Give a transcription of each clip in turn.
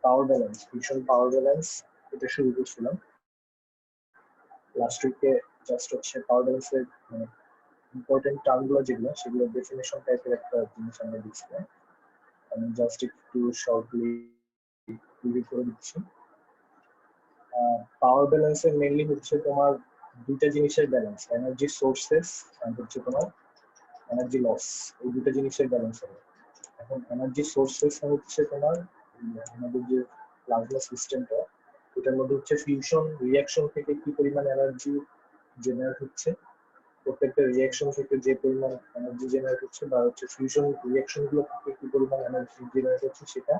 পাওয়ার balance, ভীষণ পাওয়ার balance এটা শুরু করছিলাম লাস্ট উইকে। জাস্ট হচ্ছে পাওয়ার ব্যালেন্সের মানে ইম্পর্টেন্ট টার্মগুলো যেগুলো সেগুলো ডেফিনেশন টাইপের একটা জিনিস আমরা দেখছিলাম। আমি জাস্ট একটু শর্টলি রিভিউ করে দিচ্ছি। পাওয়ার ব্যালেন্সের মেইনলি হচ্ছে তোমার দুইটা জিনিসের ব্যালেন্স, এনার্জি সোর্সেস আর হচ্ছে তোমার এনার্জি লস, এই দুটো জিনিসের ব্যালেন্স হবে। এখন এনার্জি সোর্সেস হচ্ছে তোমার আমাদের যে প্লাজমা সিস্টেমটা, এটার মধ্যে হচ্ছে ফিউশন রিঅ্যাকশন থেকে কি পরিমাণ এনার্জি জেনারেট হচ্ছে, প্রত্যেকটা রিঅ্যাকশন থেকে যে পরিমাণ এনার্জি জেনারেট হচ্ছে বা হচ্ছে ফিউশন রিঅ্যাকশন গুলো থেকে কি পরিমাণ এনার্জি জেনারেট হচ্ছে সেটা।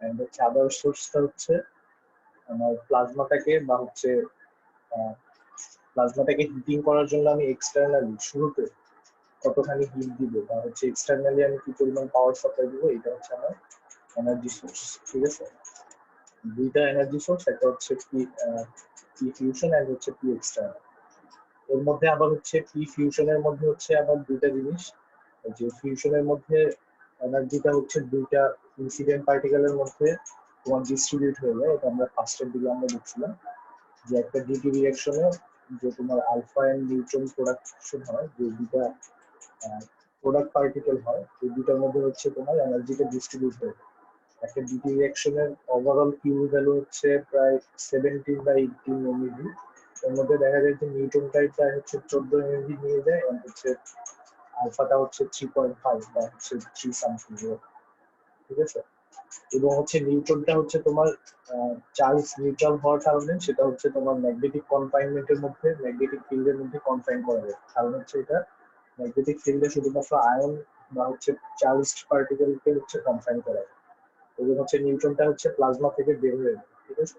এন্ড হচ্ছে আদার সোর্সটা হচ্ছে আমার প্লাজমাটাকে বা হচ্ছে প্লাজমাটাকে হিটিং করার জন্য আমি এক্সটার্নালি শুরুতে কতখানি হিট দিব বা হচ্ছে এক্সটার্নালি আমি কি পরিমাণ পাওয়ার সাপ্লাই দিব, এটা হচ্ছে আমার এনার্জি সোর্স। ঠিক আছে, দুইটা এনার্জি সোর্স, একটা হচ্ছে পি ফিউশন আর হচ্ছে পি এক্সটার্নাল। এর মধ্যে আবার হচ্ছে পি ফিউশনের মধ্যে হচ্ছে আবার দুইটা জিনিস, যে ফিউশনের মধ্যে এনার্জিটা হচ্ছে দুইটা ইনসিডেন্ট পার্টিকেলের মধ্যে তোমার ডিস্ট্রিবিউট হয়ে যায়। এটা আমরা ফার্স্টের দিকে আমরা দেখছিলাম যে একটা ডিটি রিঅ্যাকশনে যে তোমার আলফা এন্ড নিউট্রন প্রোডাকশন হয়, যে দুইটা প্রোডাক্ট পার্টিকেল হয়, এই দুটার মধ্যে হচ্ছে তোমার এনার্জিটা ডিস্ট্রিবিউট হয়ে যায়। একটা ডিটি রিঅ্যাকশনের ওভারঅল কিউ ভ্যালু হচ্ছে প্রায় 17 বা 18 এমইভি। এর মধ্যে দেখা যায় যে নিউট্রনটাই প্রায় হচ্ছে 14 এমইভি নিয়ে যায়, এবং হচ্ছে আলফাটা হচ্ছে 3.5 বা হচ্ছে 3 সামথিং। ঠিক আছে, এবং হচ্ছে নিউট্রনটা হচ্ছে তোমার চার্জ নিউট্রাল হওয়ার কারণে সেটা হচ্ছে তোমার ম্যাগনেটিক কনফাইনমেন্টের মধ্যে, ম্যাগনেটিক ফিল্ডের মধ্যে কনফাইন করা যায়। কারণ হচ্ছে এটা ম্যাগনেটিক ফিল্ডে শুধুমাত্র আয়ন বা হচ্ছে চার্জড পার্টিকেলকে হচ্ছে কনফাইন করা যায়, এবং হচ্ছে নিউট্রনটা হচ্ছে প্লাজমা থেকে বের হয়ে যায়। ঠিক আছে,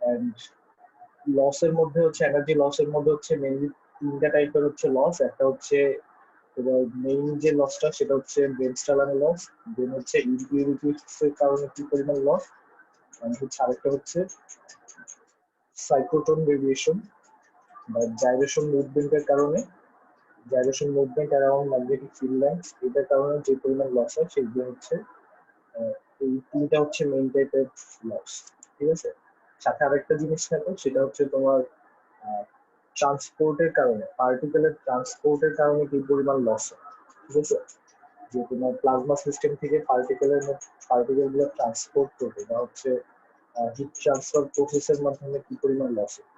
এন্ড লসের মধ্যে হচ্ছে এনার্জি লসের মধ্যে হচ্ছে মেইনলি তিনটা টাইপের হচ্ছে লস। একটা হচ্ছে এবার মেইন যে লসটা সেটা হচ্ছে ব্রেনস্টালার লস, দেন হচ্ছে ইম্পিউরিটিস এর কারণে কি পরিমাণ লস, এন্ড হচ্ছে আরেকটা হচ্ছে সাইক্লোট্রন রেডিয়েশন বা জাইরেশন মুভমেন্টের কারণে, gyration movement around magnetic field lines, এটার কারণে যে পরিমাণ লস হয় সেগুলো হচ্ছে এই তিনটা হচ্ছে মেইন টাইপের লস। ঠিক আছে, সাথে আরেকটা জিনিস থাকে সেটা হচ্ছে তোমার ট্রান্সপোর্টের কারণে, পার্টিকেলের ট্রান্সপোর্টের কারণে কি পরিমাণ লস হয়। ঠিক আছে, যে তোমার প্লাজমা সিস্টেম থেকে পার্টিকেল গুলো ট্রান্সপোর্ট করবে বা হচ্ছে হিট ট্রান্সফার প্রসেসের মাধ্যমে কি পরিমাণ লস হয়।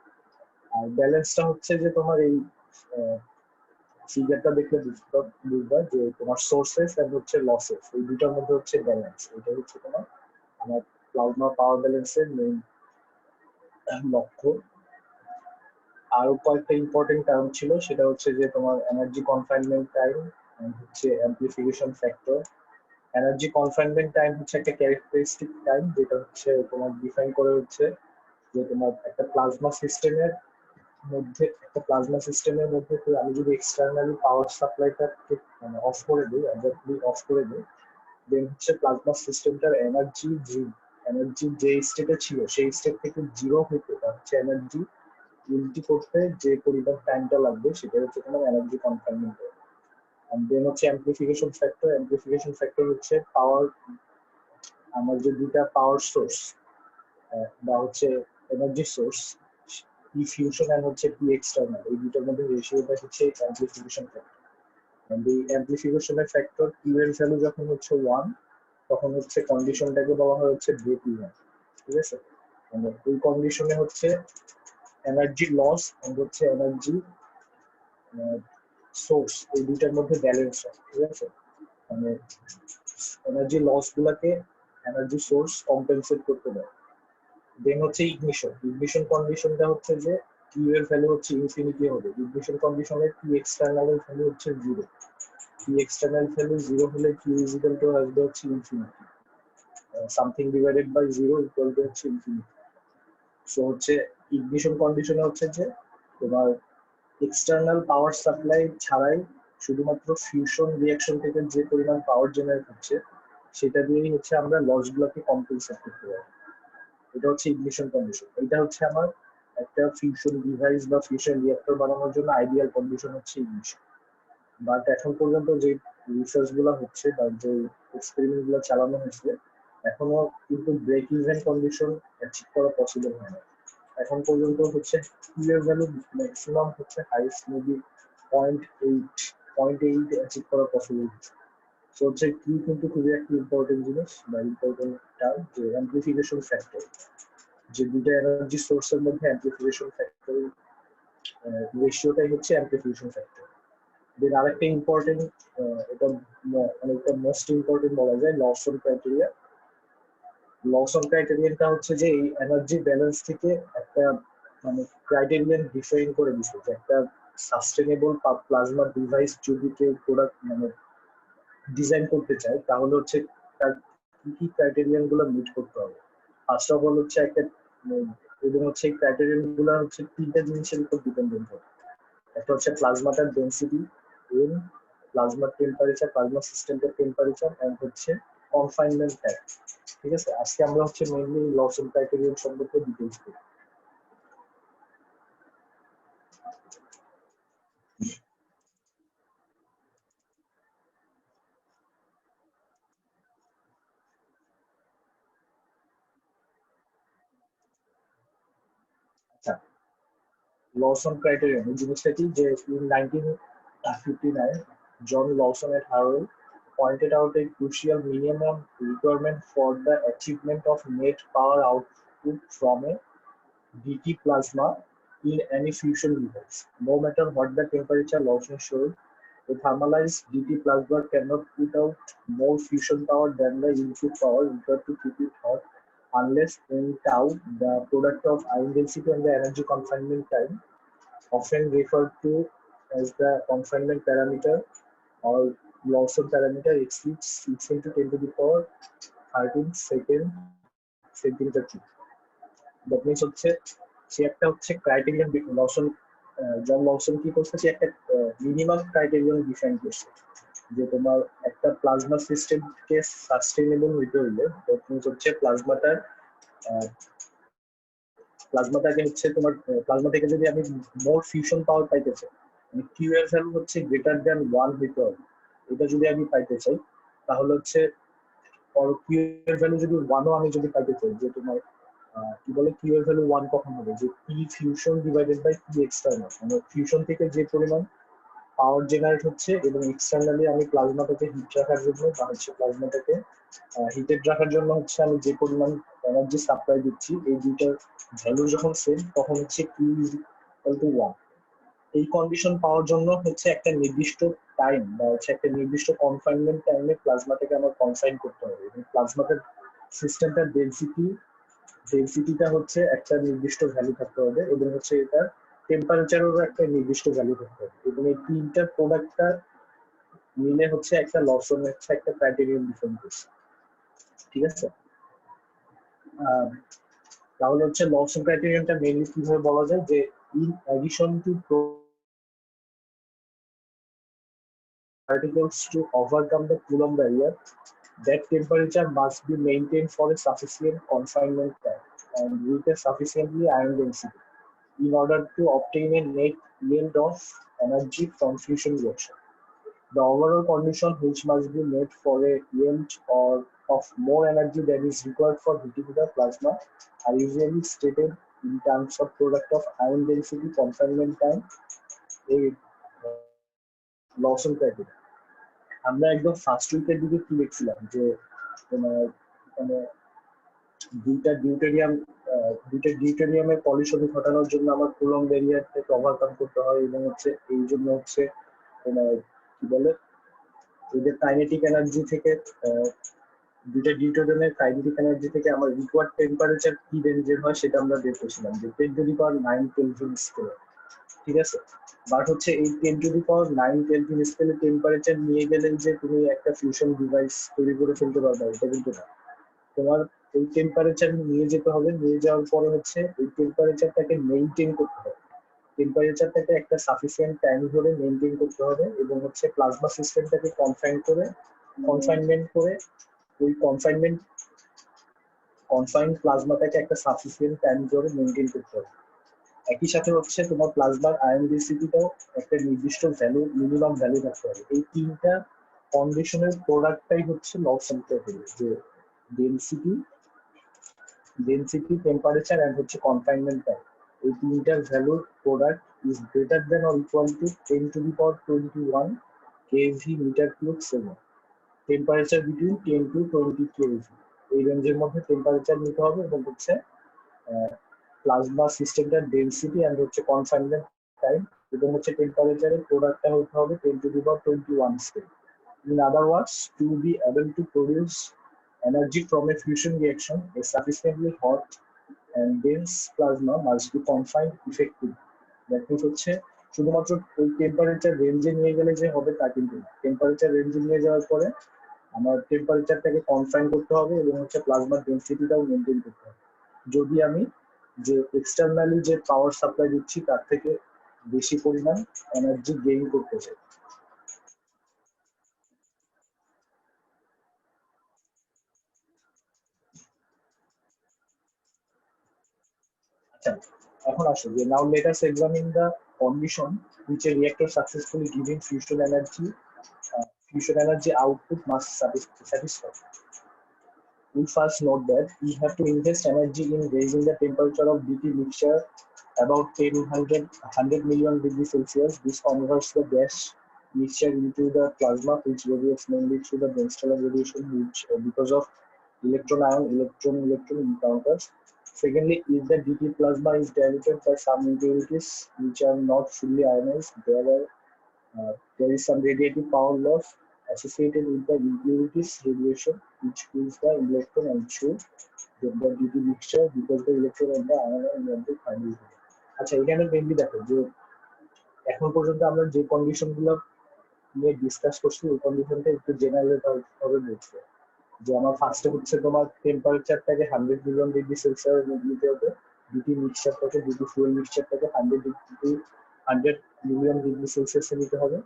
আর ব্যালেন্সটা হচ্ছে যে তোমার এই ফিগারটা দেখলে বুঝবা যে তোমার সোর্সেস আর হচ্ছে লসেস, এই দুটার মধ্যে হচ্ছে ব্যালেন্স। এটা হচ্ছে তোমার আমার প্লাজমা পাওয়ার ব্যালেন্সের মেইন লক্ষ্য। আরো কয়েকটা ইম্পর্টেন্ট টার্ম ছিল, সেটা হচ্ছে যে তোমার এনার্জি কনফাইনমেন্ট টাইম, হচ্ছে amplification factor. Energy confinement time হচ্ছে একটা ক্যারেক্টারিস্টিক টাইম, যেটা হচ্ছে তোমার ডিফাইন করে হচ্ছে যে তোমার একটা প্লাজমা সিস্টেমের মধ্যে, আমি যদি এক্সটার্নালি পাওয়ার সাপ্লাইটা মানে অফ করে দিই, অ্যাব্রাপ্টলি অফ করে দিই, দেন হচ্ছে প্লাজমা সিস্টেমটার এনার্জি যে স্টেটে ছিল সেই স্টেট থেকে জিরো হতে বা হচ্ছে এনার্জি ইউনিটি করতে যে পরিমাণ টাইমটা লাগবে সেটা হচ্ছে তোমার এনার্জি কনফাইনমেন্ট। এন্ড দেন হচ্ছে অ্যাম্প্লিফিকেশন ফ্যাক্টর হচ্ছে পাওয়ার, আমার যে দুইটা পাওয়ার সোর্স বা হচ্ছে energy source, P fusion and হচ্ছে পি এক্সটার্নাল, এই দুটোর মধ্যে রেশিওটা হচ্ছে অ্যাম্প্লিফিকেশন ফ্যাক্টর। এন্ড এই অ্যাম্প্লিফিকেশনের ফ্যাক্টর কিউ এর ভ্যালু যখন হচ্ছে 1, তখন হচ্ছে কন্ডিশনটাকে বলা হয় হচ্ছে ব্রেক ইভেন। ঠিক আছে, মানে এই কন্ডিশনে হচ্ছে এনার্জি লস এন্ড হচ্ছে এনার্জি সোর্স, এই দুইটার মধ্যে ব্যালেন্স হয়। ঠিক আছে, মানে এনার্জি লস গুলাকে এনার্জি সোর্স কম্পেনসেট করতে দেয়। দেন হচ্ছে ইগনিশন কন্ডিশনটা হচ্ছে যে কিউ এর ভ্যালু হচ্ছে ইনফিনিটি হবে, ইগনিশন কন্ডিশনের পি এক্সটার্নাল এর ভ্যালু হচ্ছে 0, পি এক্সটার্নাল ভ্যালু 0 হলে কিউ ইজ ইকুয়াল টু আসবে হচ্ছে infinity, something divided by 0 equal to হচ্ছে ইনফিনিটি। সো হচ্ছে ইগনিশন কন্ডিশনে হচ্ছে যে তোমার এক্সটার্নাল পাওয়ার সাপ্লাই ছাড়াই শুধুমাত্র ফিউশন রিঅ্যাকশন থেকে যে পরিমাণ পাওয়ার জেনারেট হচ্ছে সেটা দিয়েই হচ্ছে আমরা লস গুলোকে কম্পেনসেট করতে পারি। এটা হচ্ছে ইগনিশন কন্ডিশন। এটা হচ্ছে আমার একটা ফিউশন ডিভাইস বা ফিউশন রিঅ্যাক্টর বানানোর জন্য আইডিয়াল কন্ডিশন হচ্ছে ইগনিশন। বাট এখন পর্যন্ত যে রিসার্চ গুলো হচ্ছে বা যে এক্সপেরিমেন্ট গুলো চালানো হয়েছে এখনো কিন্তু ব্রেক ইভেন কন্ডিশন অ্যাচিভ করা পসিবল হয় না। এখন পর্যন্ত হচ্ছে কিউএর ভ্যালু ম্যাক্সিমাম হচ্ছে হাইস্ট মেবি 0.8 অ্যাচিভ করা পসিবল হচ্ছে। সো হচ্ছে কি কিন্তু খুবই একটা ইম্পর্টেন্ট জিনিস বা ইম্পর্টেন্ট টার্ম যে অ্যাম্প্লিফিকেশন ফ্যাক্টর, যে দুটো এনার্জি সোর্সের মধ্যে অ্যাম্প্লিফিকেশন ফ্যাক্টর রেশিওটাই হচ্ছে অ্যাম্প্লিফিকেশন ফ্যাক্টর। দেন আরেকটা ইম্পর্টেন্ট, এটা অনেকটা মোস্ট ইম্পর্টেন্ট বলা যায়, লসন ক্রাইটেরিয়া। লসন ক্রাইটেরিয়াটা হচ্ছে যে এই এনার্জি ব্যালেন্স থেকে একটা মানে ক্রাইটেরিয়ান ডিফাইন করে দিচ্ছে যে একটা সাস্টেনেবল প্লাজমা ডিভাইস যদি কেউ প্রোডাক্ট মানে ডিজাইন করতে চায় তাহলে হচ্ছে তার কি কি ক্রাইটেরিয়ান গুলো মিট করতে হবে। ফার্স্ট অফ অল হচ্ছে একটা এবং হচ্ছে এই ক্রাইটেরিয়ান গুলো হচ্ছে তিনটা জিনিসের উপর ডিপেন্ডেন্ট করে। একটা হচ্ছে প্লাজমাটার ডেনসিটি, দেন প্লাজমার টেম্পারেচার, প্লাজমা সিস্টেমের টেম্পারেচার, এন্ড হচ্ছে কনফাইনমেন্ট টাইম। ঠিক আছে, আজকে আমরা হচ্ছে মেইনলি লসন ক্রাইটেরিয়া সম্পর্কে ডিটেইলস করি। আচ্ছা, লসন ক্রাইটেরিয়া এই জিনিসটা কি যে in 1959 John Lawson at Harwell pointed out a crucial minimum requirement for the achievement of net power output from a DT plasma in any fusion device. No matter what the temperature Lawson showed, a thermalized DT plasma cannot put out more fusion power than the input power required to keep it hot unless in tau, the product of ion density and the energy confinement time, often referred to as the confinement parameter or Lawson parameter, exceeds 6 into 10 to the power 13 second centimeter cube. That means হচ্ছে সে একটা হচ্ছে criterion লসন, জন লসন কি করছে, সে একটা minimum criterion define করছে যে তোমার একটা প্লাজমা সিস্টেমকে সাস্টেনেবল হইতে হইলে দ্যাট মিনস হচ্ছে প্লাজমাটাকে হচ্ছে তোমার প্লাজমা থেকে যদি আমি মোর ফিউশন পাওয়ার পাইতে চাই, মানে কিউ এর ভ্যালু হচ্ছে গ্রেটার দ্যান 1 হইতে হবে। এটা যদি আমি পাইতে চাই তাহলে হচ্ছে কিউ এর ভ্যালু যদি 1ও আমি যদি পাইতে চাই, যে তোমার কি বলে কিউ এর ভ্যালু 1 কখন হবে, যে P fusion divided by P external, মানে ফিউশন থেকে যে পরিমাণ পাওয়ার জেনারেট হচ্ছে এবং এক্সটার্নালি আমি প্লাজমাটাকে হিট রাখার জন্য বা হচ্ছে প্লাজমাটাকে হিটেড রাখার জন্য হচ্ছে আমি যে পরিমাণ এনার্জি সাপ্লাই দিচ্ছি, এই দুইটার ভ্যালু যখন সেম তখন হচ্ছে কিউ ইজ ইকুয়াল টু 1। এই কন্ডিশন পাওয়ার জন্য হচ্ছে একটা নির্দিষ্ট টাইম বা হচ্ছে একটা নির্দিষ্ট কনফাইনমেন্ট টাইমে প্লাজমাটাকে আমার কনফাইন করতে হবে এবং প্লাজমাটার সিস্টেমটার ডেনসিটিটা হচ্ছে একটা নির্দিষ্ট ভ্যালু থাকতে হবে এবং হচ্ছে এটা টেম্পারেচারেরও একটা নির্দিষ্ট ভ্যালু থাকতে হবে এবং এই তিনটা প্রোডাক্টটা মিলে হচ্ছে একটা লসন হচ্ছে একটা ক্রাইটেরিয়ান ডিফাইন করছে। ঠিক আছে, তাহলে হচ্ছে লসন ক্রাইটেরিয়ানটা মেইনলি কিভাবে বলা যায় যে in addition to particles to overcome the Coulomb barrier, that temperature must be maintained for a sufficient confinement time and with a sufficiently ion density in order to obtain a net yield of energy from fusion reaction. The overall condition which must be met for a yield or of more energy than is required for heating the plasma are usually stated in terms of product of ion density, confinement time, a Lawson criteria. আমরা একদম first উইকের দিকে কি দেখছিলাম যে তোমার মানে দুইটা ডিউটেরিয়ামের পলিশন ঘটানোর জন্য আমার কুলম্ব ব্যারিয়ারটাকে ওভারকাম করতে হয় এবং হচ্ছে এই জন্য হচ্ছে তোমার কি বলে এদের কাইনেটিক এনার্জি থেকে দুইটা ডিউটেরিয়ামের কাইনেটিক এনার্জি থেকে আমার রিকোয়ার্ড টেম্পারেচার কি রেঞ্জের হয় সেটা আমরা বের করছিলাম যে 10⁹ কেলভিন স্কেলে। ঠিক আছে, বাট হচ্ছে এই 10⁹ কেলভিন স্কেলে টেম্পারেচার নিয়ে গেলে যে তুমি একটা ফিউশন ডিভাইস তৈরি করে ফেলতে পারবে এটা কিন্তু না। তোমার এই টেম্পারেচার নিয়ে যেতে হবে, নিয়ে যাওয়ার পরে হচ্ছে এই টেম্পারেচারটাকে মেইনটেইন করতে হবে, টেম্পারেচারটাকে একটা সাফিসিয়েন্ট টাইম ধরে মেইনটেইন করতে হবে এবং হচ্ছে প্লাজমা সিস্টেমটাকে কনফাইনমেন্ট করে ওই কনফাইন্ড প্লাজমাটাকে একটা সাফিসিয়েন্ট টাইম ধরে মেইনটেইন করতে হবে। একই সাথে হচ্ছে তোমার প্লাজমার আয়ন ডেনসিটিটাও একটা নির্দিষ্ট ভ্যালু, মিনিমাম ভ্যালু থাকতে হবে। এই তিনটা কন্ডিশনের প্রোডাক্টটাই হচ্ছে লস ইন্টারভেল, যে ডেনসিটি টেম্পারেচার এন্ড হচ্ছে কনফাইনমেন্ট টাইম, এই তিনটার ভ্যালুর product is greater than or equal to 10⁻21 keV metre cube second. Temperature between 10 to 20 keV, এই রেঞ্জের মধ্যে টেম্পারেচার নিতে হবে এবং হচ্ছে প্লাজমা সিস্টেমটার ডেনসিটি এন্ড হচ্ছে কনফাইনমেন্ট টাইম এবং হচ্ছে টেম্পারেচারের প্রোডাক্টটা হতে হবে 10⁻21 scale. In other words, to be able to produce energy from a fusion reaction, a sufficiently hot and dense plasma must be confined effectively. That means হচ্ছে শুধুমাত্র ওই টেম্পারেচার রেঞ্জে নিয়ে গেলে যে হবে তা কিন্তু না। টেম্পারেচার রেঞ্জে নিয়ে যাওয়ার পরে আমার টেম্পারেচারটাকে কনফাইন করতে হবে এবং হচ্ছে প্লাজমার ডেনসিটিটাও মেনটেন করতে হবে। যদি আমি যে এক্সটার্নালি যে পাওয়ার সাপ্লাই দিচ্ছি তার থেকে বেশি পরিমাণ এনার্জি গেইন করতে চাই। এখন আসো যে now let us examine the condition which a reactor successfully giving fusion energy output must satisfy. We first note that we have to invest energy in raising the temperature of DT mixture about 100 million degrees Celsius. This converts the gas mixture into the plasma, which radiates mainly through the Bremsstrahlung radiation, which because of electron encounters. Secondly, if the DT plasma is diluted by some impurities which are not fully ionized, there is some radiative power loss associated with the impurities radiation, which kills the electron and should get the DT mixture because the electron and the ion are the final. আচ্ছা, এখানে mainly দেখো যে এখন পর্যন্ত আমরা যে কন্ডিশনগুলো নিয়ে discuss করছি ওই কন্ডিশনটা একটু জেনারেল ভাবে বলছি, যে আমার ফার্স্টে হচ্ছে তোমার টেম্পারেচারটাকে 100 মিলিয়ন ডিগ্রি সেলসিয়াস নিতে হবে, ডিটি মিক্সচারটাকে ডিটি ফুয়েল মিক্সচারটাকে 100 মিলিয়ন ডিগ্রি সেলসিয়াসে নিতে হবে।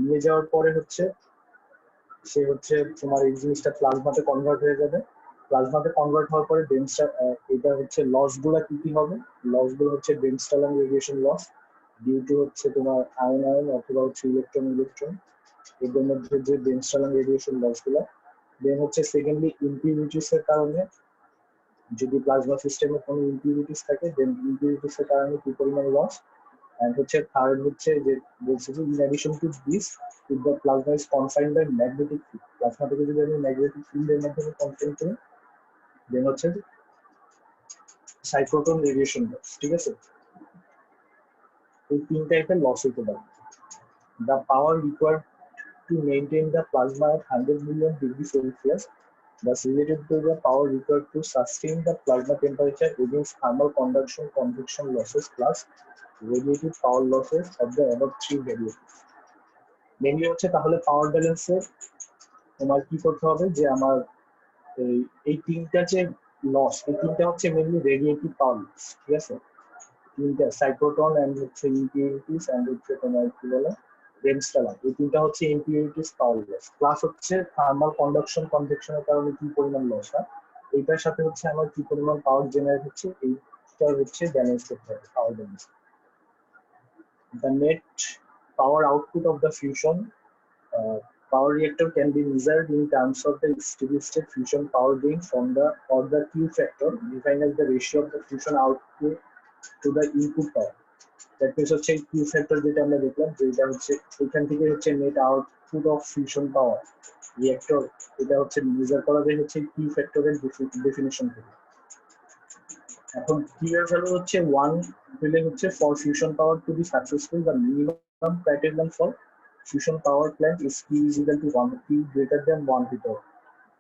নিয়ে যাওয়ার পরে হচ্ছে সে হচ্ছে তোমার এই জিনিসটা প্লাজমাতে কনভার্ট হয়ে যাবে। প্লাজমাতে কনভার্ট হওয়ার পরে এটা হচ্ছে লসগুলো কি হবে, লসগুলো হচ্ছে ব্রেনস্টার্লিং রেডিয়েশন লস ডিউ টু হচ্ছে তোমার আয়ন অথবা হচ্ছে ইলেকট্রন এদের মধ্যে যে ব্রেনস্টার্লিং রেডিয়েশন লসগুলো। দেন হচ্ছে সেকেন্ডলি ইম্পিউরিটিস এর কারণে, যদি প্লাজমা সিস্টেমে কোনো ইম্পিউরিটিস থাকে দেন ইম্পিউরিটিস এর কারণে কি পরিমাণ লস। এন্ড হচ্ছে থার্ড হচ্ছে যে বলছে যে in addition to this if the plasma is confined by magnetic field, plasma থেকে যদি আমি ম্যাগনেটিক ফিল্ডের মাধ্যমে কনফাইন করি দেন হচ্ছে সাইক্লোট্রন রেডিয়েশন লস। ঠিক আছে, এই তিন টাইপের লস হতে পারে। The power required to maintain the plasma at 100 million degrees Celsius thus related to the power required to sustain the plasma temperature against thermal conduction convection losses plus radiative power losses of the above three variables. Mainly হচ্ছে তাহলে পাওয়ার ব্যালেন্সে তোমার কি করতে হবে, যে আমার এই তিনটা যে লস, এই তিনটা হচ্ছে মেইনলি রেডিয়েটিভ পাওয়ার লস। ঠিক আছে, তিনটা সাইক্লোট্রন এন্ড হচ্ছে ইম্পিউরিটিস এন্ড হচ্ছে তোমার কি বলে ব্রেনস্টার্লিং, এই তিনটা হচ্ছে ইম্পিউরিটিস পাওয়ার লস প্লাস হচ্ছে থার্মাল কন্ডাকশন কনভেকশনের কারণে কি পরিমাণ লস হয়, এইটার সাথে হচ্ছে আমার কি পরিমাণ পাওয়ার জেনারেট হচ্ছে এইটা হচ্ছে ব্যালেন্স করতে হবে, পাওয়ার balance. The net power output of the fusion power reactor can be measured in terms of the steady-state fusion power gain from the Q factor defined as the ratio of the fusion output to the input power. That means হচ্ছে Q factor যেটা আমরা দেখলাম যে এটা হচ্ছে এখান থেকে হচ্ছে net output of fusion power reactor, এটা হচ্ছে মেজার করা যায় হচ্ছে Q ফ্যাক্টরের ডেফিনিশন থেকে। এখন Q এর ভ্যালু হচ্ছে 1 হলে হচ্ছে for fusion power to be successful the minimum criterion for fusion power plant is Q is equal to 1, Q greater than 1 হতে হবে।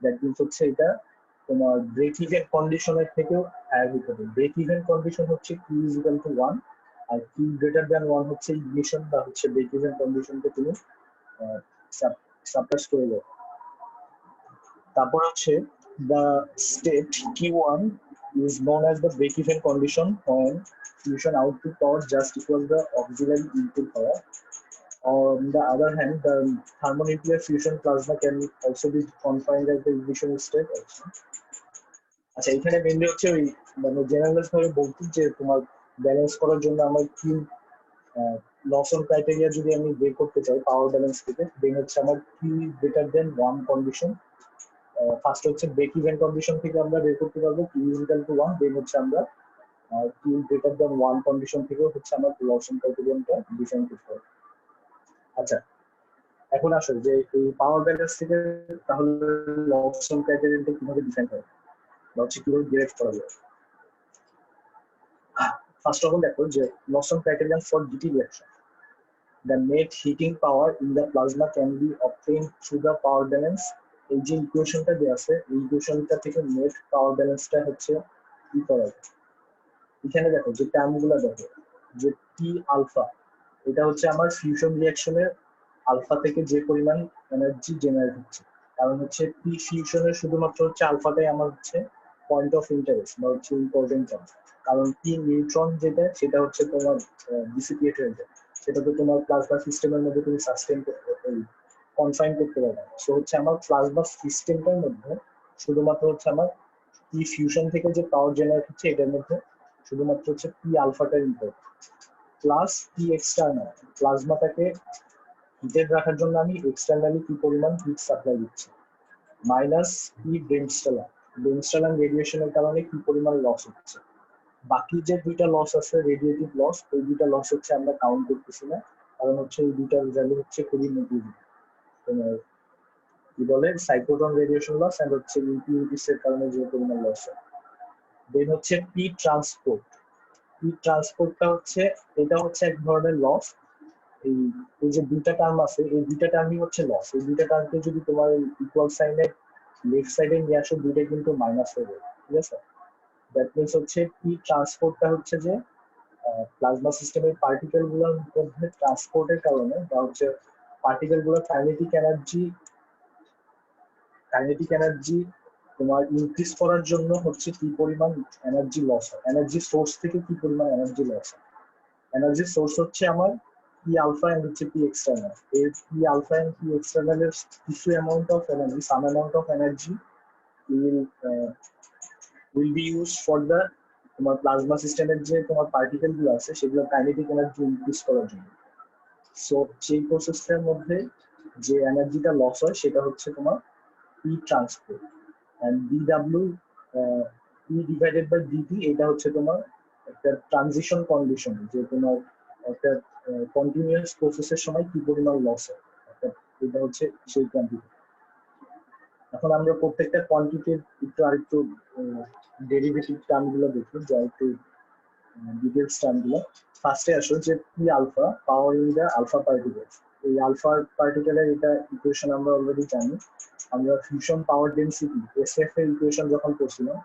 দ্যাট মিনস হচ্ছে এটা তোমার ব্রেক ইভেন কন্ডিশনের থেকেও হায়ার হতে হবে। ব্রেক ইভেন কন্ডিশন হচ্ছে Q is equal to 1 আর Q greater than 1 হচ্ছে ইগনিশন বা হচ্ছে ব্রেক ইভেন কন্ডিশনকে তুমি সাপ্রেস করে দাও। তারপর হচ্ছে the state Q1 is known as the break even condition when fusion output power just equals the auxiliary input power. On the other hand, the thermonuclear fusion plasma can also be confined as the ignition state also. আচ্ছা, এখানে mainly হচ্ছে ওই মানে generalise ভাবে বলতে যে তোমার balance করার জন্য আমার লসন ক্রাইটেরিয়া যদি আমি বের করতে চাই পাওয়ার ব্যালেন্স থেকে, দেন হচ্ছে আমার P greater than 1 condition. First হচ্ছে ব্রেক ইভেন কন্ডিশন থেকে আমরা বের করতে পারবো পি ইকুয়াল টু 1, দেন হচ্ছে আমরা পি গ্রেটার দেন 1 কন্ডিশন থেকে হচ্ছে আমরা লসন ক্রাইটেরিয়াটা ডিফাইন করতে পারবো। আচ্ছা, এখন আসো যে এই পাওয়ার ব্যালেন্স থেকে তাহলে লসন ক্রাইটেরিয়াটা কিভাবে ডিফাইন করা বা হচ্ছে কিভাবে ডিরেক্ট করা যায়। ফার্স্ট অফ অল দেখো যে Lawson criterion for DT reaction, the net heating power in the plasma can be obtained through the power balance। এই যে ইকুয়েশনটা দেওয়া আছে এই ইকুয়েশনটা থেকে নেট পাওয়ার ব্যালেন্সটা হচ্ছে কি করা যায়। এখানে দেখো যে টার্মগুলো দেখো যে টি আলফা, এটা হচ্ছে আমার ফিউশন রিঅ্যাকশনের আলফা থেকে যে পরিমাণ এনার্জি জেনারেট হচ্ছে, কারণ হচ্ছে পি ফিউশনের শুধুমাত্র হচ্ছে আলফাটাই আমার হচ্ছে পয়েন্ট অফ ইন্টারেস্ট বা হচ্ছে ইম্পর্টেন্ট টার্ম, কারণ পি নিউট্রন যেটা সেটা হচ্ছে তোমার ডিসিপিয়েট হয়ে যায়, সেটা তো তোমার প্লাজমা সিস্টেমের মধ্যে তুমি সাস্টেন করতে কনফাইন করতে পারবে না। সো হচ্ছে আমার প্লাজমা সিস্টেমটার মধ্যে শুধুমাত্র হচ্ছে আমার পি ফিউশন থেকে যে পাওয়ার জেনারেট হচ্ছে এটার মধ্যে শুধুমাত্র হচ্ছে পি আলফাটা ইম্পর্টেন্ট, প্লাস পি এক্সটার্নাল প্লাজমাটাকে হিটেড রাখার জন্য আমি এক্সটার্নালি কি পরিমাণ হিট সাপ্লাই দিচ্ছি, মাইনাস পি ডেনস্টালান রেডিয়েশনের কারণে কি পরিমাণ লস হচ্ছে। বাকি যে দুইটা লস আছে রেডিয়েটিভ লস, ওই দুইটা লস হচ্ছে আমরা কাউন্ট করতেছি না, কারণ হচ্ছে এই দুইটার ভ্যালু হচ্ছে খুবই নেগলিজিবল। তোমার কি বলে সাইক্লোট্রন রেডিয়েশন লস এন্ড হচ্ছে ইম্পিউরিটিস এর কারণে যে পরিমাণ লস হয়। দেন হচ্ছে পি ট্রান্সপোর্ট, পি ট্রান্সপোর্টটা হচ্ছে এটা হচ্ছে এক ধরনের লস। এই এই যে দুইটা টার্ম আছে এই দুইটা টার্মই হচ্ছে লস, এই দুইটা টার্মকে যদি তোমার ইকুয়াল সাইনের লেফট সাইডে নিয়ে আসো দুইটা কিন্তু মাইনাস হয়ে যাবে, ঠিক আছে। দ্যাট মিনস হচ্ছে পি ট্রান্সপোর্টটা হচ্ছে যে প্লাজমা সিস্টেমের পার্টিকেল গুলোর মধ্যে ট্রান্সপোর্টের কারণে বা হচ্ছে পার্টিকেল গুলোর কাইনেটিক এনার্জি তোমার ইনক্রিজ করার জন্য হচ্ছে কি পরিমাণ এনার্জি লস হয়, এনার্জি সোর্স থেকে কি পরিমাণ এনার্জি লস হয়। এনার্জি সোর্স হচ্ছে আমার পি আলফা এন্ড হচ্ছে পি এক্সটার্নাল, এই P alpha and P external এর কিছু amount of energy, some amount of energy will be used for the তোমার প্লাজমা সিস্টেমের যে তোমার পার্টিকেল গুলো আছে সেগুলো কাইনেটিক এনার্জি ইনক্রিজ করার জন্য। সো সেই প্রসেসটার মধ্যে যে এনার্জিটা লস হয় সেটা হচ্ছে তোমার P transport and DW P divided by DT, এটা হচ্ছে তোমার একটা ট্রানজিশন কন্ডিশন যে তোমার একটা কন্টিনিউয়াস প্রসেসের সময় কি পরিমাণ লস হয়, এটা হচ্ছে সেই কোয়ান্টিটি। এখন আমরা প্রত্যেকটা কোয়ান্টিটির একটু আরেকটু ডেরিভেটিভ টার্মগুলো দেখি, যা একটু ডিটেলস টার্মগুলো। ফার্স্টে আসো যে P alpha power in the alpha particle, এই আলফা পার্টিকেলের এটা ইকুয়েশন আমরা অলরেডি জানি। আমরা ফিউশন পাওয়ার ডেনসিটি এসএফ এর ইকুয়েশন যখন করছিলাম,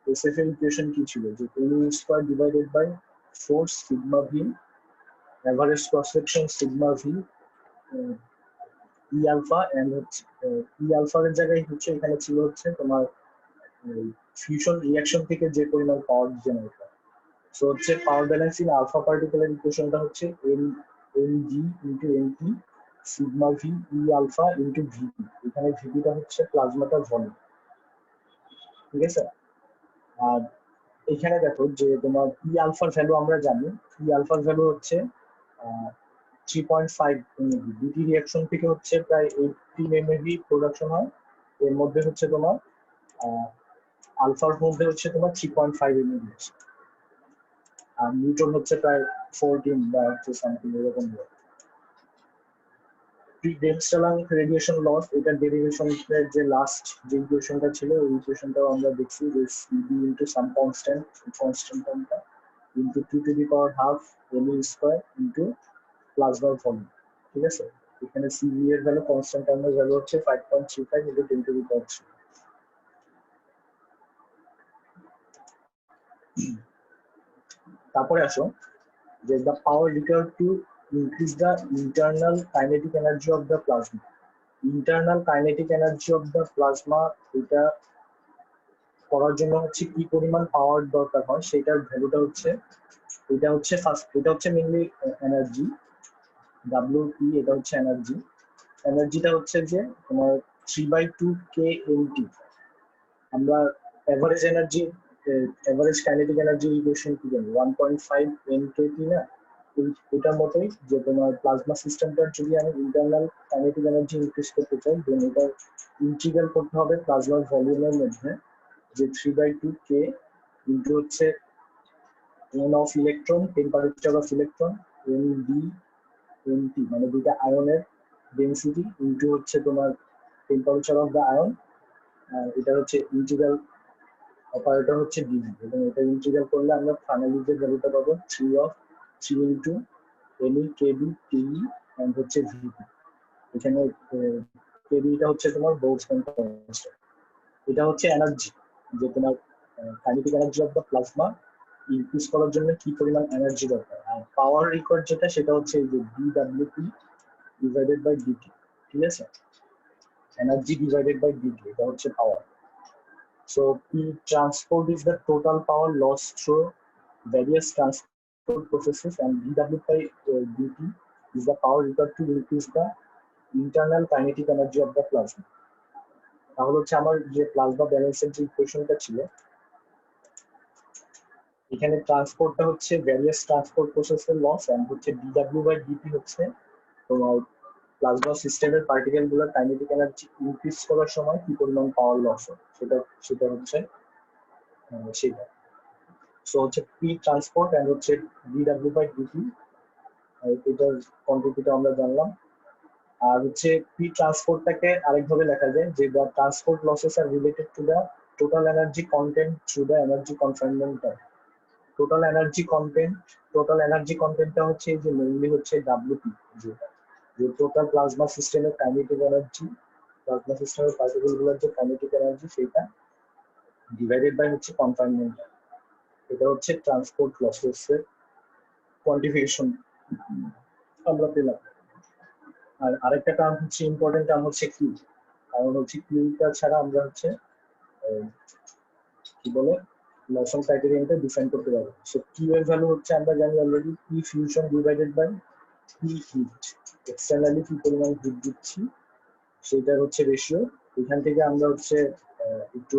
এসএফ এর ইকুয়েশন কি ছিল যে U square divided by 4 sigma V average cross section sigma V E alpha and হচ্ছে ই আলফার জায়গায় হচ্ছে এখানে ছিল হচ্ছে তোমার ফিউশন রিঅ্যাকশন থেকে যে পরিমাণ পাওয়ার জেনারেট হয়। সো হচ্ছে পাওয়ার ব্যালেন্স ইন আলফা পার্টিকেলের ইকুয়েশনটা হচ্ছে L L G into L T sigma V E alpha into VP, এখানে ভিপিটা হচ্ছে প্লাজমাটার ভলিউম, ঠিক আছে। আর এখানে দেখো যে তোমার ই আলফার ভ্যালু আমরা জানি, ই আলফার ভ্যালু হচ্ছে 3.5 এমএভি, দুটি রিঅ্যাকশন থেকে হচ্ছে প্রায় 18 এমএভি প্রোডাকশন হয়, এর মধ্যে হচ্ছে তোমার আলফার মধ্যে হচ্ছে তোমার 3.5 এমএভি আছে, আর নিউটন হচ্ছে প্রায় 14 বা হচ্ছে সামথিং এরকম। ডেনস্টালান রেডিয়েশন লস, এটা ডেরিভেশনের যে লাস্ট যে ইকুয়েশনটা ছিল ওই ইকুয়েশনটাও আমরা দেখছি যে সিবি ইনটু সাম কনস্ট্যান্ট টার্মটা into 2 to the power half L square into প্লাজমার ভলিউম, ঠিক আছে। এখানে সিবি এর ভ্যালু কনস্ট্যান্ট টার্মের ভ্যালু হচ্ছে 5.35 ইনটু 10 টু দি পাওয়ার 3। তারপরে আসো যে the power required to increase the internal kinetic energy of the plasma, internal kinetic energy of the plasma, এটা করার জন্য হচ্ছে কি পরিমাণ পাওয়ার দরকার হয় সেটার ভ্যালুটা হচ্ছে এটা হচ্ছে ফার্স্ট, এটা হচ্ছে মেইনলি এনার্জি ডব্লিউপি, এটা হচ্ছে এনার্জি। এনার্জিটা হচ্ছে যে তোমার 3/2 কে এমটি। আমরা average energy average kinetic energy equation কি জানি 1.5 এমকেটি না, এটার মতোই যে তোমার প্লাজমা সিস্টেমটার যদি আমি ইন্টারনাল কাইনেটিক এনার্জি ইনক্রিজ করতে চাই দেন এটা ইন্টিগ্রাল করতে হবে প্লাজমার ভলিউমের মধ্যে যে 3/2 k ইনটু হচ্ছে n of electron temperature of electron ND NT মানে দুইটা আয়নের ডেনসিটি ইনটু হচ্ছে তোমার টেম্পারেচার অফ দ্য আয়ন এটা হচ্ছে ইন্টিগ্রাল অপারেটর হচ্ছে dv এবং এটা ইন্টিগ্রাল করলে আমরা ফাইনালি যে ভ্যালুটা পাবো 3 into NE kB TE and হচ্ছে VP এখানে kB টা হচ্ছে তোমার বোলটজম্যান কনস্ট্যান্ট এটা হচ্ছে এনার্জি যে তোমার kinetic energy of the plasma increase করার জন্য কি পরিমাণ এনার্জি দরকার আর পাওয়ার রিকোয়ার্ড যেটা সেটা হচ্ছে এই যে dWp ডিভাইডেড বাই dt ঠিক আছে এনার্জি ডিভাইডেড বাই dt এটা হচ্ছে পাওয়ার so P transport is the total power lost through various transport processes and dW by dt is the power required to increase the internal kinetic energy of the plasma তাহলে হচ্ছে আমার যে plasma ব্যালেন্সের যে ইকুয়েশনটা ছিল এখানে ট্রান্সপোর্টটা হচ্ছে ভ্যারিয়াস ট্রান্সপোর্ট প্রসেসের লস এন্ড হচ্ছে dW বাই dt হচ্ছে তোমার প্লাজমা সিস্টেমের পার্টিকেল গুলোর কাইনেটিক এনার্জি ইনক্রিজ করার সময় কি পরিমাণ পাওয়ার লস হয় সেটা হচ্ছে সেটা সো হচ্ছে পি ট্রান্সপোর্ট এন্ড হচ্ছে dW বাই dt এটার কোয়ান্টিটিটা আমরা জানলাম আর হচ্ছে পি ট্রান্সপোর্টটাকে আরেকভাবে লেখা যায় যে the transport losses are related to the total energy content through the energy confinement time total energy কন্টেন্টটা হচ্ছে এই যে মেইনলি হচ্ছে ডব্লিউপি যে টোটাল প্লাজমা সিস্টেমের কাইনেটিক এনার্জি প্লাজমা সিস্টেমের পার্টিকেল গুলোর যে কাইনেটিক এনার্জি সেটা ডিভাইডেড বাই হচ্ছে কনফাইনমেন্ট টাইম এটা হচ্ছে ট্রান্সপোর্ট লসেস এর কোয়ান্টিফিকেশন আমরা পেলাম আর আরেকটা টার্ম হচ্ছে ইম্পর্টেন্ট টার্ম হচ্ছে কিউ কারণ হচ্ছে কিউটা ছাড়া আমরা হচ্ছে কি বলে লসন ক্রাইটেরিয়ানটা ডিফাইন করতে পারবো সো কিউ এর ভ্যালু হচ্ছে আমরা জানি already P fusion divided by P heat externally কি পরিমাণ হিট দিচ্ছি সেটার হচ্ছে রেশিও এখান থেকে আমরা হচ্ছে একটু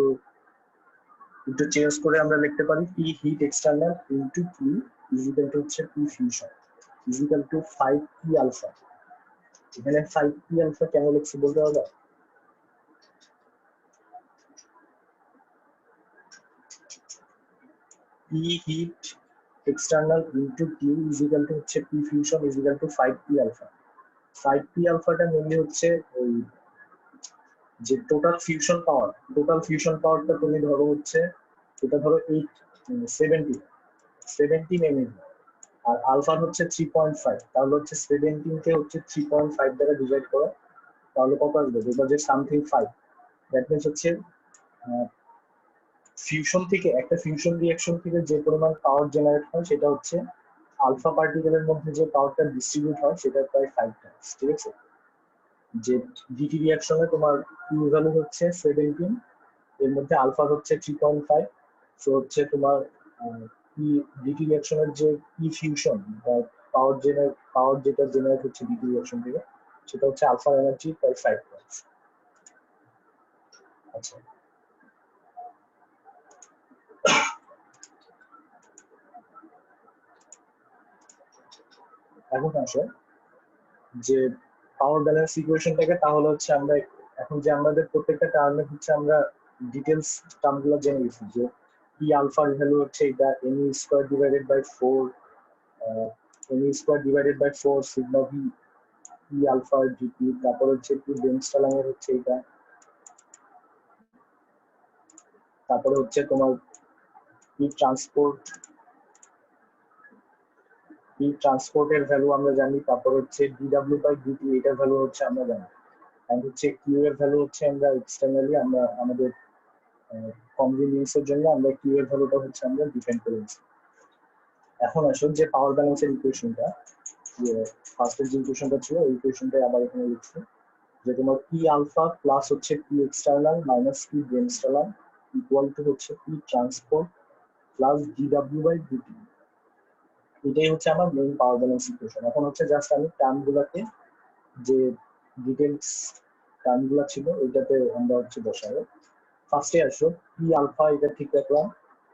চেঞ্জ করে আমরা লিখতে পারি P heat external into Q is equal to হচ্ছে P fusion is equal to 5p alpha এখানে 5p আলফা কেন লিখছি বলতে পারবা P heat external into Q is equal to হচ্ছে P fusion is equal to 5p alpha 5p alpha টা mainly হচ্ছে ওই যে টোটাল ফিউশন পাওয়ারটা তুমি ধরো হচ্ছে এটা ধরো 17 mMev আর আলফা হচ্ছে 3.5 তাহলে হচ্ছে 17 কে হচ্ছে 3.5 দ্বারা ডিভাইড করো তাহলে কত আসবে যেটা যে সামথিং 5 দ্যাট মিন্স হচ্ছে একটা ফিউশন রিঅ্যাকশন থেকে যে পরিমাণ পাওয়ার জেনারেট হয় সেটা হচ্ছে আলফা পার্টিকেলের মধ্যে যে পাওয়ারটা ডিস্ট্রিবিউট হয় সেটা প্রায় 5 টাইমস ঠিক আছে যে ডিটি রিঅ্যাকশনে তোমার কিউ ভ্যালু হচ্ছে 17 এর মধ্যে আলফা হচ্ছে 3.5 সো হচ্ছে তোমার ডিটি রিঅ্যাকশনের যে পি ফিউশন বা পাওয়ার যেটা জেনারেট হচ্ছে ডিটি রিঅ্যাকশন থেকে সেটা হচ্ছে আলফা এনার্জি প্রায় 5 টাইমস আচ্ছা এখন আসে যে পাওয়ার ব্যালেন্স ইকুয়েশনটাকে তাহলে হচ্ছে আমরা এখন যে আমাদের প্রত্যেকটা টার্মে হচ্ছে আমরা ডিটেইলস টার্মগুলো জেনে গেছি যে পি আলফার ভ্যালু হচ্ছে এটা NE square divided by 4 sigma V P alpha GP তারপর হচ্ছে পি ডেনস্টালাং এর হচ্ছে এটা তারপরে হচ্ছে তোমার পি ট্রান্সপোর্টের ভ্যালু আমরা জানি তারপর হচ্ছে dw বাই dt এটার ভ্যালু হচ্ছে আমরা জানি এন্ড হচ্ছে কিউ এর ভ্যালু হচ্ছে আমরা এক্সটারনালি আমরা আমাদের কনভিনিয়েন্সের জন্য আমরা কিউ এর ভ্যালুটা হচ্ছে আমরা ডিফাইন করেছি এখন আসুন যে পাওয়ার ব্যালেন্সের ইকুয়েশনটা যে ফার্স্টের যে ইকুয়েশনটা ছিল এই ইকুয়েশনটাই আবার এখানে লিখছি যে তোমার পি আলফা প্লাস হচ্ছে পি এক্সটার্নাল মাইনাস পি ডেনস্টালার ইকুয়াল টু হচ্ছে P transport plus dw by dt এটাই হচ্ছে আমার মেইন পাওয়ার ব্যালেন্স ইকুয়েশন এখন হচ্ছে জাস্ট আমি টার্মগুলোকে যে ডিটেইলস টার্মগুলো ছিল ওইটাতে আমরা হচ্ছে বসাবো ফার্স্টে আসো পি আলফা এটা ঠিক রাখলাম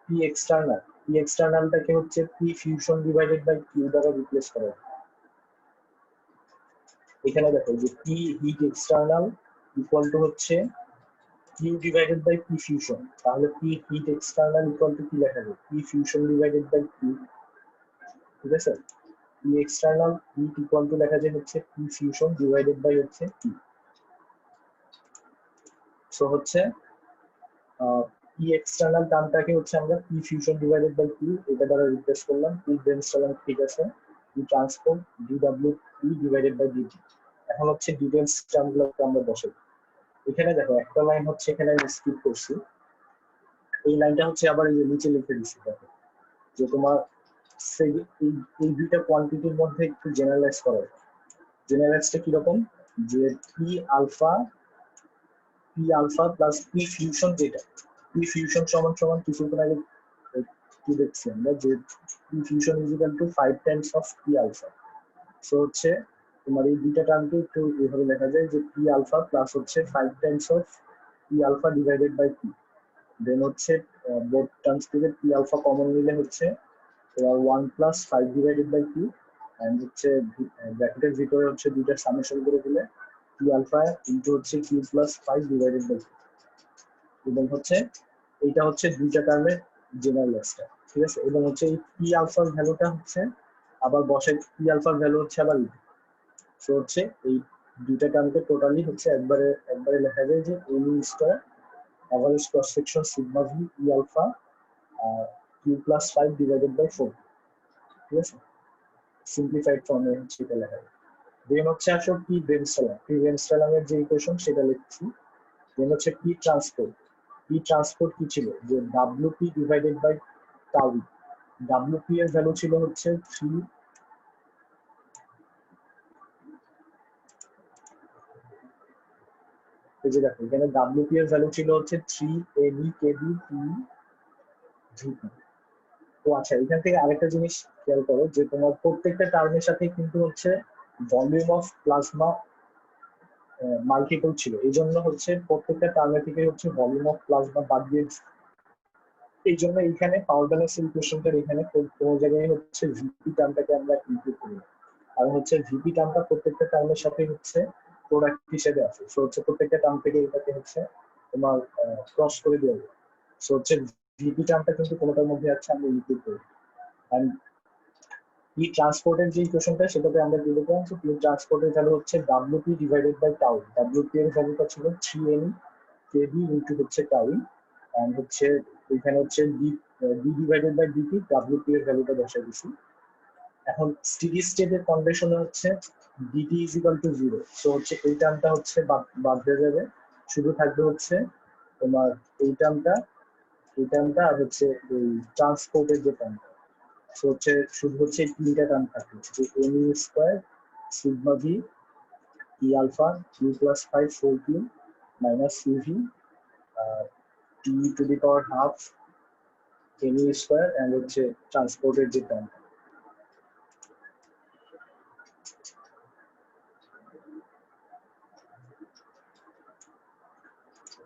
পি এক্সটার্নাল পি এক্সটার্নালটাকে হচ্ছে P fusion divided by Q দ্বারা রিপ্লেস করা হয়। এখানে দেখো যে P heat external equal to হচ্ছে Q divided by P fusion, তাহলে P heat external equal to কি লেখা যায়, P fusion divided by Q, ঠিক আছে। P external heat equal to লেখা যায় হচ্ছে পি ফিউশন ডিভাইডেড বাই হচ্ছে কিউ। সো হচ্ছে পি এক্সটার্নাল টার্মটাকে হচ্ছে আমরা P fusion divided by Q এটা দ্বারা রিপ্লেস করলাম। পি ডেন্সটার্নাল ঠিক আছে, P transport D W P divided by DT. এখন হচ্ছে ডিটেলস টার্মগুলোকে আমরা বসাই। এখানে দেখো একটা লাইন হচ্ছে এখানে আমি স্কিপ করছি, এই লাইনটা হচ্ছে আবার এই নিচে লিখে দিচ্ছি। দেখো যে তোমার এই দুইটা কোয়ান্টিটির মধ্যে একটু জেনারেলাইজ করা যায়। জেনারেলাইজটা কিরকম, যে P alpha plus P fusion, যেটা পি ফিউশন সমান সমান কিছুক্ষণ আগে কি দেখছি আমরা যে P fusion is equal to 5 times of P alpha. So হচ্ছে তোমার এই দুইটা টার্মকে একটু এভাবে লেখা যায় যে পি আলফা প্লাস হচ্ছে 5 times of P alpha divided by P. Then হচ্ছে বোথ টার্মস থেকে পি আলফা কমন নিলে হচ্ছে 1 plus 5 divided by P, and হচ্ছে ব্র্যাকেটের ভিতরে হচ্ছে দুইটা সামেশন করে দিলে পি আলফা ইনটু হচ্ছে Q plus 5 divided by P. এবং হচ্ছে এইটা হচ্ছে দুইটা টার্মের জেনারেলাইজটা, ঠিক আছে। এবং হচ্ছে এই পি আলফার ভ্যালুটা হচ্ছে আবার বসাই, পি আলফার ভ্যালু হচ্ছে আবার সো হচ্ছে এই দুইটা টার্মকে টোটালি হচ্ছে একবারে লেখা যায় যে N square average cross section sigma V E alpha Q plus 5 divided by 4, ঠিক আছে। সিম্পলিফাইড ফর্মে হচ্ছে এটা লেখা যায়। দেন হচ্ছে আসলে পি বেনস্টালামের যে ইকুয়েশন সেটা লিখছি। দেন হচ্ছে পি ট্রান্সপোর্ট কি ছিল, যে WP divided by tau. WP এর ভ্যালু ছিল হচ্ছে 3, এই যে দেখো এখানে ডাব্লিউপি এর ভ্যালু ছিল হচ্ছে 3 এবি কেবি পি ভিপি। তো আচ্ছা, এখান থেকে আরেকটা জিনিস খেয়াল করো যে তোমার প্রত্যেকটা টার্মের সাথে কিন্তু হচ্ছে ভলিউম অফ প্লাজমা মাল্টিপল ছিল, এই জন্য হচ্ছে প্রত্যেকটা টার্মে থেকে হচ্ছে ভলিউম অফ প্লাজমা বাদ দিয়ে, এই জন্য এখানে পাওয়ার ব্যালেন্স ইকুয়েশনটার এখানে কোনো জায়গায় হচ্ছে ভিপি টার্মটাকে আমরা ইনক্লুড করি, কারণ হচ্ছে ভিপি টার্মটা প্রত্যেকটা টার্মের সাথে হচ্ছে প্রোডাক্ট হিসেবে আছে। সো হচ্ছে প্রত্যেকটা টার্ম থেকে এটাকে হচ্ছে তোমার ক্রস করে দেওয়া যায়। সো হচ্ছে ভিপি টার্মটা কিন্তু কোনোটার মধ্যে আছে আমরা ইনক্লুড করি। এন্ড পি ট্রান্সপোর্টের যে ইকুয়েশনটা সেটাতে আমরা কি লিখলাম, যে পি ট্রান্সপোর্টের ভ্যালু হচ্ছে WP divided by tau. WP এর ভ্যালুটা ছিল 3n কেবি ইনটু হচ্ছে টাউ, এন্ড হচ্ছে এখানে হচ্ছে D divided by DT, WP এর ভ্যালুটা বসাই দিছি। এখন স্টেডি স্টেটের কন্ডিশনে হচ্ছে DT is equal to 0। So হচ্ছে এই টার্মটা হচ্ছে বাদ হয়ে যাবে, শুধু থাকবে হচ্ছে তোমার এই টার্মটা আর হচ্ছে এই ট্রান্সপোর্টের যে টার্মটা। সো হচ্ছে শুধু হচ্ছে তিনটা টার্ম থাকবে, যে N square sigma V E alpha Q plus 5 4 Q minus CV T to the power half N square, and হচ্ছে ট্রান্সপোর্টের যে টার্মটা।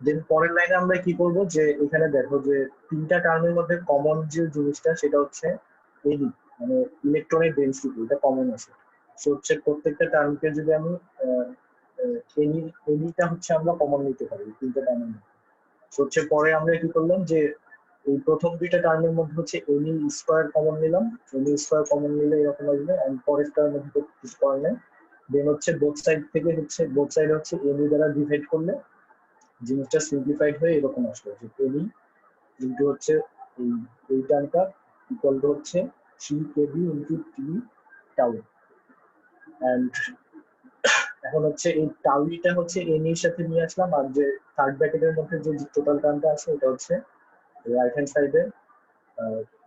দেন পরের লাইনে আমরা কি করব, যে এখানে দেখো যে তিনটা টার্মের মধ্যে কমন যে জিনিসটা সেটা হচ্ছে এডি, মানে ইলেকট্রনের ডেনসিটি, এটা কমন আছে। সো হচ্ছে প্রত্যেকটা টার্মকে যদি আমি এডিটা হচ্ছে আমরা কমন নিতে পারি তিনটা টার্মের মধ্যে। সো হচ্ছে পরে আমরা কি করলাম, যে এই প্রথম দুইটা টার্মের মধ্যে হচ্ছে এনি স্কয়ার কমন নিলাম, এনি স্কয়ার কমন নিলে এরকম আসবে, এন্ড পরেরটার মধ্যে কিছু করার নেই। দেন হচ্ছে বোথ সাইড থেকে হচ্ছে বোথ সাইড হচ্ছে এনি দ্বারা ডিভাইড করলে জিনিসটা সিম্পলিফাইড হয়ে এরকম আসলো, যে এনি ইনটু হচ্ছে এই টার্মটা ইকুয়াল টু হচ্ছে 3 কেবি ইনটু টি টাউ। এন্ড এখন হচ্ছে এই টাউটা হচ্ছে এন এর সাথে নিয়ে আসলাম, আর যে থার্ড ব্র্যাকেটের মধ্যে যে টোটাল টার্মটা আছে এটা হচ্ছে রাইট হ্যান্ড সাইডে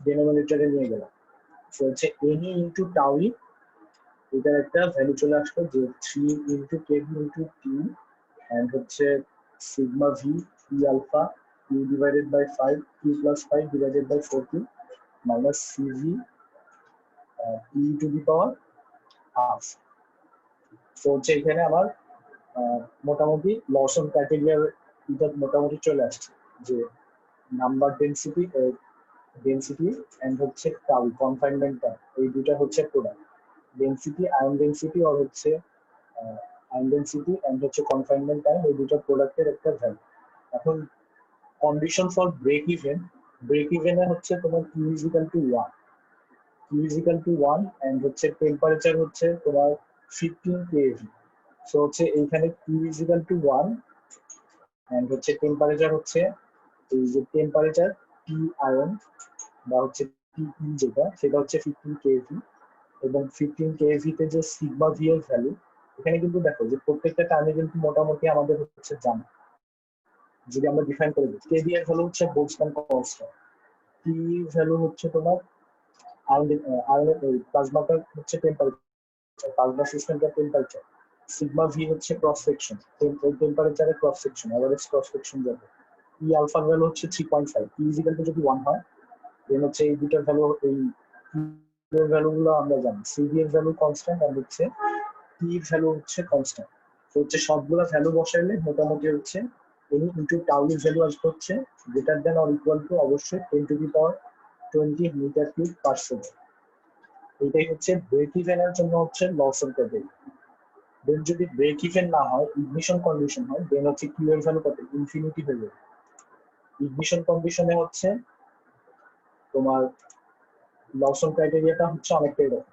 ডিনোমিনেটরে নিয়ে গেলাম। সো হচ্ছে এনি ইনটু টাউ, এটার একটা ভ্যালু চলে আসলো যে 3 into KB into T, and হচ্ছে sigma V E alpha Q divided by 5 Q plus 5 divided by 4 Q minus CV T to the power half. তো হচ্ছে এখানে আমার মোটামুটি লসন ক্রাইটেরিয়ার এটা মোটামুটি চলে আসছে, যে নাম্বার ডেন্সিটি ডেনসিটি এন্ড হচ্ছে টাউ কনফাইনমেন্ট টাইম, এই দুইটা হচ্ছে প্রোডাক্ট। ডেনসিটি আয়ন ডেনসিটি আর হচ্ছে আয়ন ডেনসিটি এন্ড হচ্ছে কনফাইনমেন্ট টাইম, এই দুটো প্রোডাক্টের একটা ভ্যালু। এখন কন্ডিশন ফর ব্রেক ইভেনে হচ্ছে তোমার Q is equal to 1, Q is equal to 1 and হচ্ছে টেম্পারেচার হচ্ছে তোমার 15 কেভি। সো হচ্ছে এইখানে Q is equal to 1 and হচ্ছে টেম্পারেচার হচ্ছে এই যে টেম্পারেচার টি আয়ন বা হচ্ছে টি যেটা সেটা হচ্ছে 15 কেভি, এবং 15 কেভি তে যে সিগমা ভি এর ভ্যালু, এখানে কিন্তু দেখো যে প্রত্যেকটা টার্মে কিন্তু মোটামুটি আমাদের হচ্ছে জানা, যদি আমরা ডিফাইন করে দিই কেভি এর ভ্যালু হচ্ছে বোলটজম্যান কনস্ট্যান্ট, টি ভ্যালু হচ্ছে তোমার প্লাজমাটার হচ্ছে টেম্পারেচার, প্লাজমা সিস্টেমটার টেম্পারেচার, সিগমা ভি হচ্ছে ক্রস সেকশন, ওই টেম্পারেচারের cross section, average cross section যাবে। ই আলফার ভ্যালু হচ্ছে 3.5, ই ইজিক্যাল টু যদি 1 হয় দেন হচ্ছে এই দুটার ভ্যালু, এই ভ্যালু গুলো আমরা জানি, সিভি এর ভ্যালু কনস্ট্যান্ট আর হচ্ছে টি এর ভ্যালু হচ্ছে কনস্ট্যান্ট। তো হচ্ছে সবগুলো ভ্যালু বসাইলে মোটামুটি হচ্ছে এনি ইনটু টাউ এর ভ্যালু আসবে হচ্ছে greater than or equal to অবশ্যই 10 to the power 20 metre cube per second. এটাই হচ্ছে ব্রেক ইভেনের জন্য হচ্ছে loss of the break. Then যদি ব্রেক ইভেন না হয়, ইগনিশন কন্ডিশন হয়, দেন হচ্ছে কিউ এর ভ্যালু কত, ইনফিনিটি হয়ে যাবে। ইগনিশন কন্ডিশনে হচ্ছে তোমার লসন ক্রাইটেরিয়াটা হচ্ছে অনেকটা এরকম,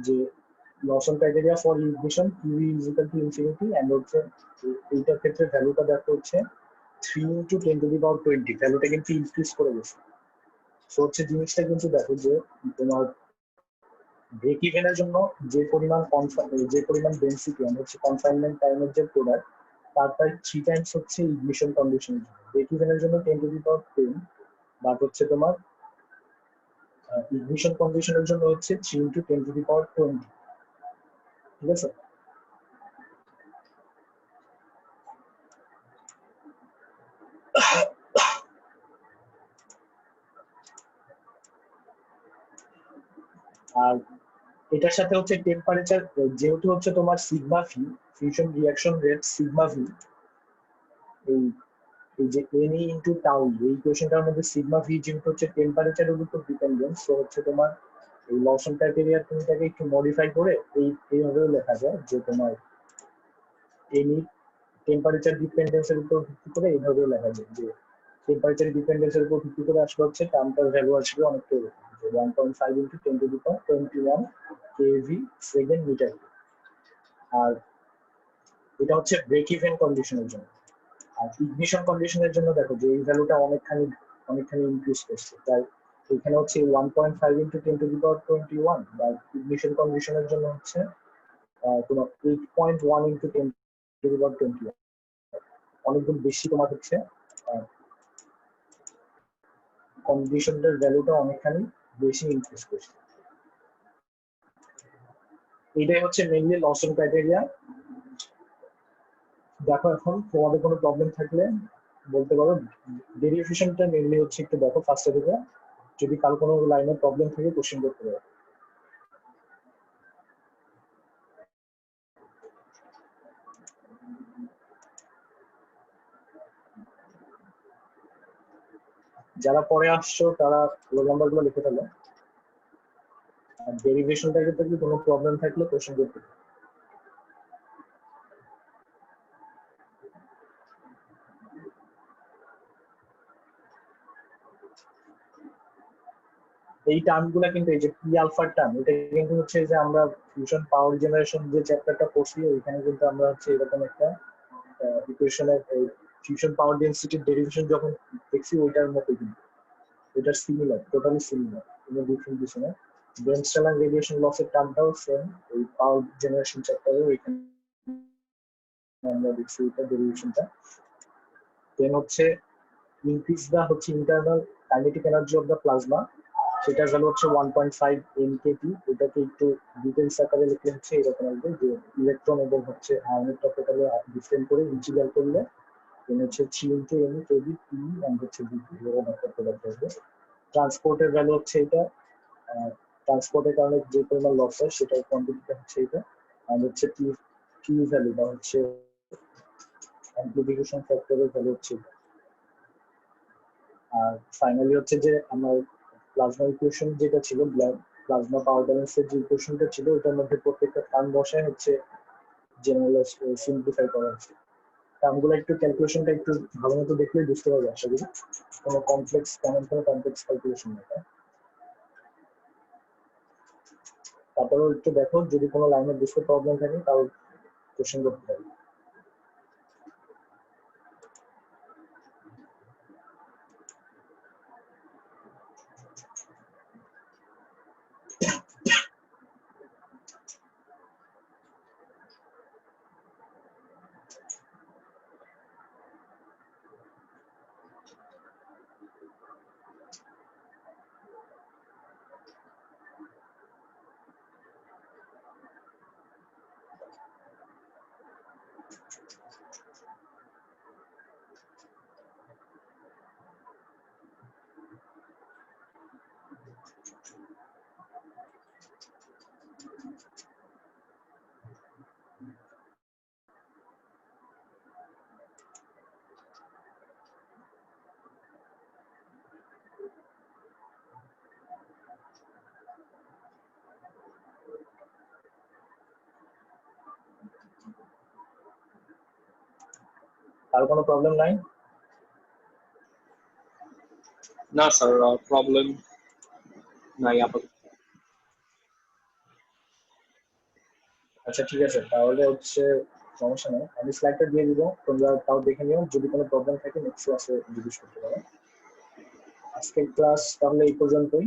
যে Lawson criteria for ignition Q is equal to infinity and হচ্ছে এইটার ক্ষেত্রে ভ্যালুটা দেখো হচ্ছে 3 ইনটু 10 টু দি পাওয়ার 20, ভ্যালুটা কিন্তু ইনক্রিজ করে গেছে। সো হচ্ছে জিনিসটা কিন্তু দেখো যে তোমার ব্রেক ইভেনের জন্য যে পরিমাণ ডেনসিটি আমরা হচ্ছে কনফাইনমেন্ট টাইমের যে প্রোডাক্ট, তার প্রায় 3 টাইমস হচ্ছে ইগনিশন কন্ডিশনের জন্য। ব্রেক ইভেনের জন্য 10 টু দি পাওয়ার 10, বাট হচ্ছে তোমার ইগনিশন কন্ডিশনের জন্য হচ্ছে 3 ইনটু 10 টু দি পাওয়ার 20। ঠিক আছে? আর এটার সাথে হচ্ছে টেম্পারেচার, যেহেতু হচ্ছে তোমার sigma V, fusion reaction rate sigma V, এই এই যে এনই ইনটু টাউ, এই ইকুয়েশনটার মধ্যে সিগমা ভি যেহেতু হচ্ছে টেম্পারেচারের উপর ডিপেন্ডেন্ট, সো হচ্ছে তোমার এই লসন ক্রাইটেরিয়া তুমিটাকে একটু মডিফাই করে এইভাবেও লেখা যায় যে তোমার এনি টেম্পারেচার ডিপেন্ডেন্সের উপর ভিত্তি করে এইভাবেও লেখা যায় যে টেম্পারেচার ডিপেন্ডেন্সের উপর ভিত্তি করে আসলে হচ্ছে টার্মটার ভ্যালু আসবে অনেকটা এরকম, যে 1.5 into 10 to the power 21 keV second metre. আর এটা হচ্ছে ব্রেক ইভেন কন্ডিশনের জন্য। আর ইগনিশন কন্ডিশনের জন্য দেখো যে এই ভ্যালুটা অনেকখানি ইনক্রিজ করছে, তাই এখানে হচ্ছে 1.5 ইনটু 10 টু দি পাওয়ার 21, বা ইগনিশন কন্ডিশনের জন্য হচ্ছে তোমার 8.1 ইনটু 10 টু দি পাওয়ার 21, অনেকগুণ বেশি তোমার হচ্ছে কন্ডিশনের ভ্যালুটা অনেকখানি বেশি ইনক্রিজ করছে। এটাই হচ্ছে মেইনলি লসন ক্রাইটেরিয়া। দেখো এখন তোমাদের কোনো প্রবলেম থাকলে বলতে পারো। ডেরিভেশনটা মেইনলি হচ্ছে একটু দেখো ফার্স্টে থেকে, যদি কারো কোনো লাইনে প্রবলেম থাকে কোশ্চেন করতে পারো। যারা পরে আসছো তারা রোল নাম্বার গুলো লিখে ফেলো, আর ডেরিভেশনটা ক্ষেত্রে কোনো প্রবলেম থাকলে কোশ্চেন করতে পারো। এই টার্মগুলো কিন্তু, এই যে পি আলফার টার্ম, এটা কিন্তু হচ্ছে যে আমরা ফিউশন পাওয়ার জেনারেশন যে চ্যাপ্টারটা পড়ছি ওইখানে কিন্তু আমরা হচ্ছে এরকম একটা ইকুয়েশনের ফিউশন পাওয়ার ডেনসিটির ডেরিভেশন যখন দেখছি ওইটার মতো, কিন্তু এটা সিমিলার, টোটালি সিমিলার, কোনো ডিফারেন্ট কিছু না। বেনস্টালার রেডিয়েশন লসের টার্মটাও সেম, এই পাওয়ার জেনারেশন চ্যাপ্টারে ওইখানে আমরা দেখছি এটা ডেরিভেশনটা। দেন হচ্ছে ইনক্রিজ দা হচ্ছে internal kinetic energy of the plasma, সেটার ভ্যালু হচ্ছে 1.5 এনকেটি। এটাকে একটু ডিটেলস আকারে লিখলে হচ্ছে এরকম আসবে যে ইলেকট্রন এবং হচ্ছে আয়নের টোটালি ডিফারেন্ট করে ইন্টিগ্রাল করলে দেন হচ্ছে 3 into N keV P and হচ্ছে বিপি, এরকম একটা প্রোডাক্ট আসবে। ট্রান্সপোর্টের ভ্যালু হচ্ছে এটা, ট্রান্সপোর্টের কারণে যে পরিমাণ লস হয় সেটার কোয়ান্টিটিটা হচ্ছে এটা, আর হচ্ছে কিউ ভ্যালু বা হচ্ছে অ্যাম্প্লিফিকেশন ফ্যাক্টরের ভ্যালু হচ্ছে এটা। আর ফাইনালি হচ্ছে যে আমার প্লাজমা ইকুয়েশন যেটা ছিল, প্লাজমা পাওয়ার ব্যালেন্সের যে ইকুয়েশনটা ছিল ওটার মধ্যে প্রত্যেকটা টার্ম বসায় হচ্ছে জেনারেলাইজ সিম্পলিফাই করা হচ্ছে। টার্মগুলো একটু ক্যালকুলেশনটা একটু ভালো মতো দেখলেই বুঝতে পারবে আশা করি। কোনো কমপ্লেক্স ক্যালকুলেশন নেই। তারপরেও একটু দেখো, যদি কোনো লাইনে বুঝতে প্রবলেম থাকে তাও কোশ্চেন করতে পারি। আর কোনো প্রবলেম নাই? না স্যার, প্রবলেম নাই আপাতত। আচ্ছা ঠিক আছে, তাহলে হচ্ছে সমস্যা নেই, আমি স্লাইডটা দিয়ে দিব, তোমরা তাও দেখে নিও, যদি কোনো প্রবলেম থাকে নেক্সট ক্লাসে জিজ্ঞেস করতে পারো। আজকের ক্লাস তাহলে এই পর্যন্তই।